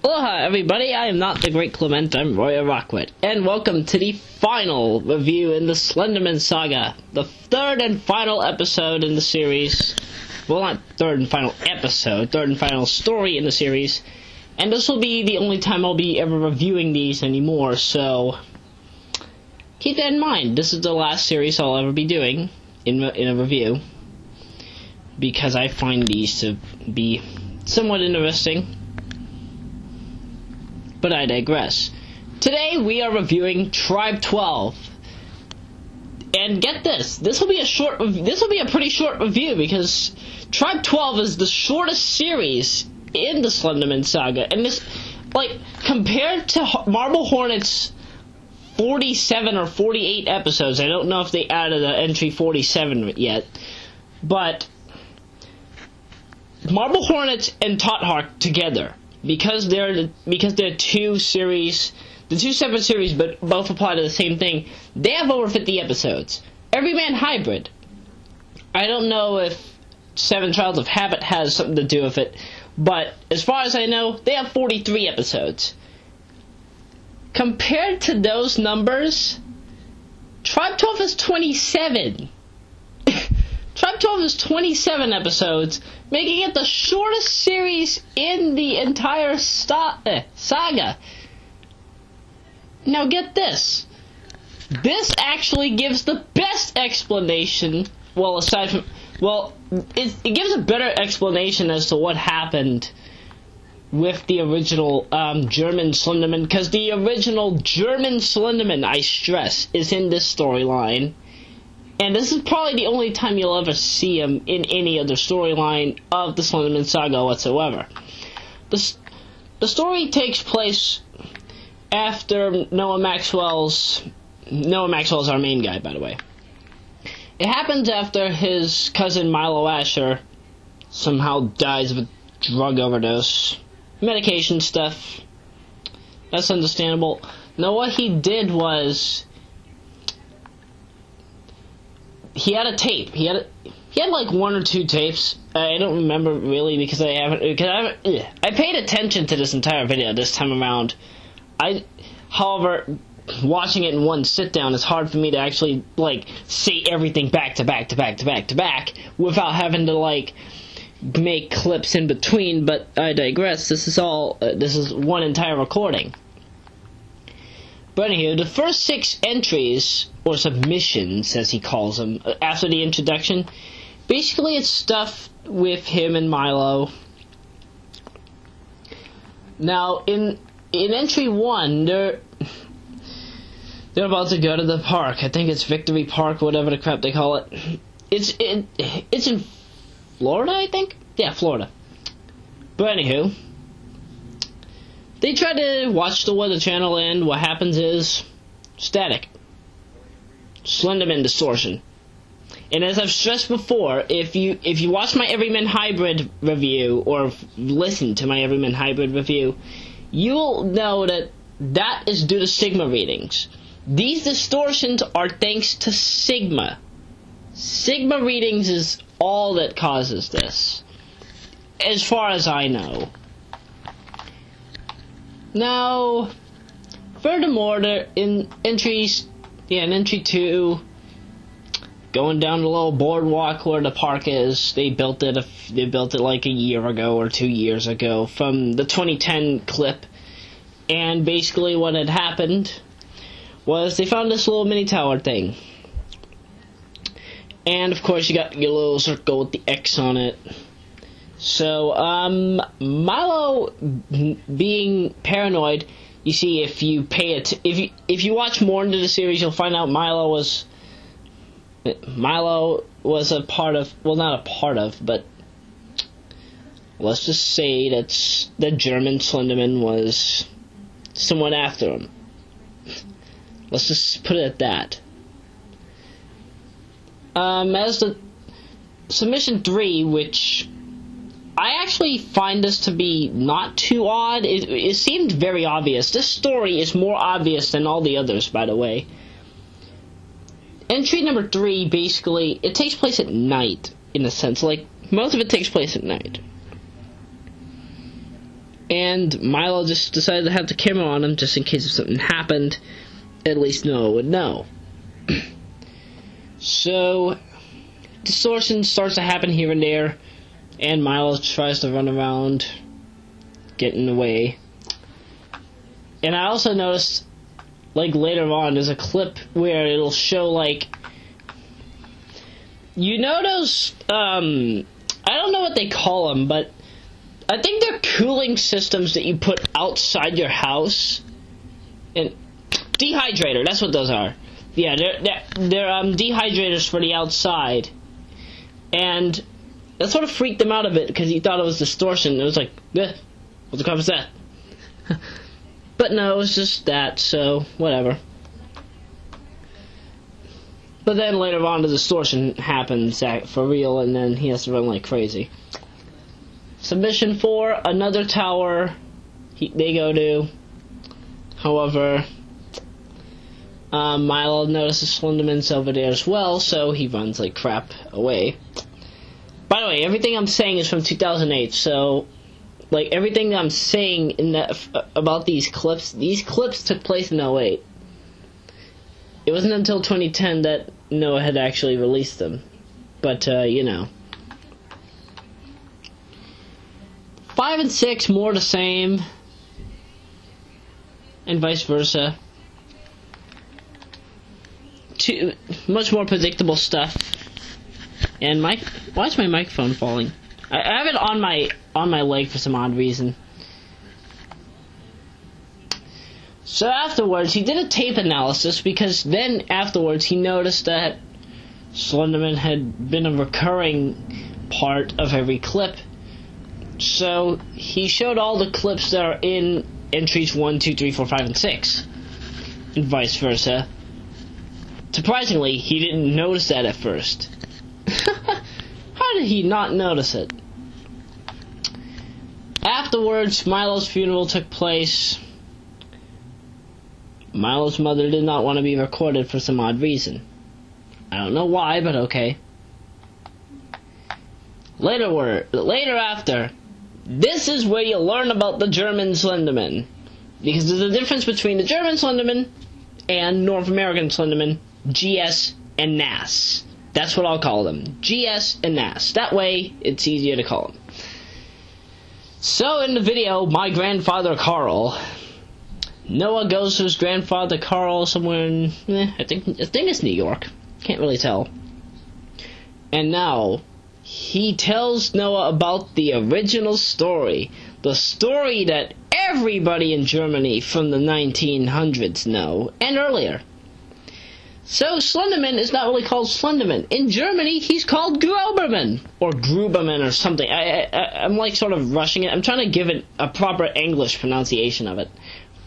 Aloha everybody, I am not the Great Clement, I'm Roya Rockwood, and welcome to the final review in the Slenderman Saga, the third and final episode in the series. Well, not third and final episode, third and final story in the series, and this will be the only time I'll be ever reviewing these anymore, so keep that in mind. This is the last series I'll ever be doing in a review, because I find these to be somewhat interesting. But I digress. Today we are reviewing Tribe 12, and get this. This will be a pretty short review because Tribe 12 is the shortest series in the Slenderman Saga, and this, like, compared to Marble Hornet's 47 or 48 episodes. I don't know if they added an entry 47 yet, but Marble Hornets and Tot Hawk together, because they're two series, the two separate series, but both apply to the same thing. They have over 50 episodes. Everyman Hybrid, I don't know if Seven Trials of Habit has something to do with it, but as far as I know, they have 43 episodes. Compared to those numbers, Tribe 12 is 27. Tribe 12 is 27 episodes, making it the shortest series in the entire saga. Now get this. This actually gives the best explanation, well, aside from, well, it gives a better explanation as to what happened with the original German Slenderman, because the original German Slenderman, I stress, is in this storyline. And this is probably the only time you'll ever see him in any other storyline of the Slenderman Saga whatsoever. The story takes place after Noah Maxwell's our main guy, by the way. It happens after his cousin Milo Asher somehow dies of a drug overdose. Medication stuff. That's understandable. Now what he did was, he had a tape. He had like one or two tapes. I don't remember really because I paid attention to this entire video this time around. However, watching it in one sit down is hard for me to actually like say everything back to back without having to like make clips in between. But I digress. This is one entire recording. But anyway, the first 6 entries, or submissions as he calls them, after the introduction, basically it's stuff with him and Milo. Now, in entry 1, they're about to go to the park. I think it's Victory Park, whatever the crap they call it. It's in Florida, I think? Yeah, Florida. But anywho, they try to watch the Weather Channel, and what happens is static. Slenderman distortion. And as I've stressed before, if you watch my Everyman Hybrid review, or listen to my Everyman Hybrid review, you'll know that is due to Sigma readings. These distortions are thanks to Sigma. Sigma readings is all that causes this, as far as I know. Now, furthermore, in entry 2, going down the little boardwalk where the park is, they built it like a year ago or 2 years ago from the 2010 clip. And basically what had happened was they found this little mini tower thing. And of course you got your little circle with the X on it. So, Milo, being paranoid, you see, if you watch more into the series, you'll find out Milo was a part of, well, not a part of, but let's just say that the German Slenderman was someone after him. Let's just put it at that. As the submission 3, which I actually find this to be not too odd. It seemed very obvious. This story is more obvious than all the others, by the way. Entry number 3, basically, it takes place at night, in a sense. Like, most of it takes place at night. And Milo just decided to have the camera on him just in case if something happened, at least Noah would know. So, distortion starts to happen here and there, and Milo tries to run around, get in the way. And I also noticed, like, later on, there's a clip where it'll show, like, you know those, I don't know what they call them, but I think they're cooling systems that you put outside your house. And dehydrator, that's what those are. Yeah, they're dehydrators for the outside. And that sort of freaked him out a bit because he thought it was distortion. It was like, what the crap is that? But no, it was just that, so whatever. But then later on the distortion happens for real, and then he has to run like crazy. Submission 4, another tower they go to. However, Milo notices Slenderman's over there as well, so he runs like crap away. By the way, everything I'm saying is from 2008, so like everything that I'm saying in that about these clips took place in 2008. It wasn't until 2010 that Noah had actually released them. But, you know. 5 and 6, more the same. And vice versa. Much more predictable stuff. And why is my microphone falling? I have it on my leg for some odd reason. So afterwards, he did a tape analysis because then afterwards he noticed that Slenderman had been a recurring part of every clip. So he showed all the clips that are in entries 1, 2, 3, 4, 5, and 6. And vice versa. Surprisingly, he didn't notice that at first. How did he not notice it? Afterwards, Milo's funeral took place. Milo's mother did not want to be recorded for some odd reason. I don't know why, but okay. Later after, this is where you learn about the German Slenderman. Because there's a difference between the German Slenderman and North American Slenderman, GS and NAS. That's what I'll call them, GS and NAS. That way, it's easier to call them. So in the video, my grandfather Carl, Noah goes to his grandfather Carl somewhere in, I think it's New York. Can't really tell. And now, he tells Noah about the original story. The story that everybody in Germany from the 1900s know, and earlier. So Slenderman is not really called Slenderman. In Germany, he's called Groberman, or Gruberman or something. I'm like sort of rushing it. I'm trying to give it a proper English pronunciation of it.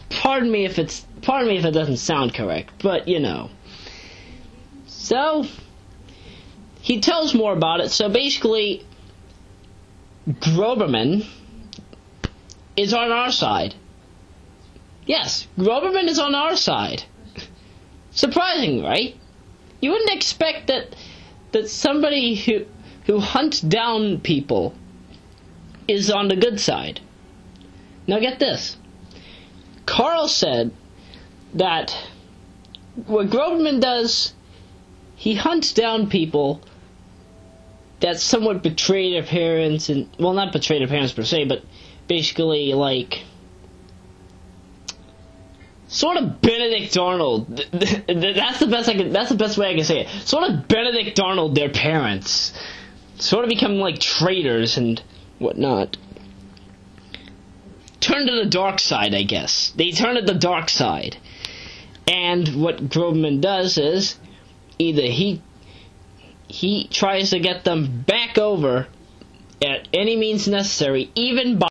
Pardon me if it doesn't sound correct, but you know. So he tells more about it. So basically, Groberman is on our side. Yes, Groberman is on our side. Surprising, right? You wouldn't expect that somebody who hunts down people is on the good side. Now get this. Carl said that what Groberman does, he hunts down people that somewhat betray their parents, and, well, not betray their parents per se, but basically, like, sort of Benedict Arnold. That's the best way I can say it. Sort of Benedict Arnold their parents. Sort of become like traitors and whatnot. Turn to the dark side, I guess. They turn to the dark side. And what Groberman does is either he tries to get them back over at any means necessary, even by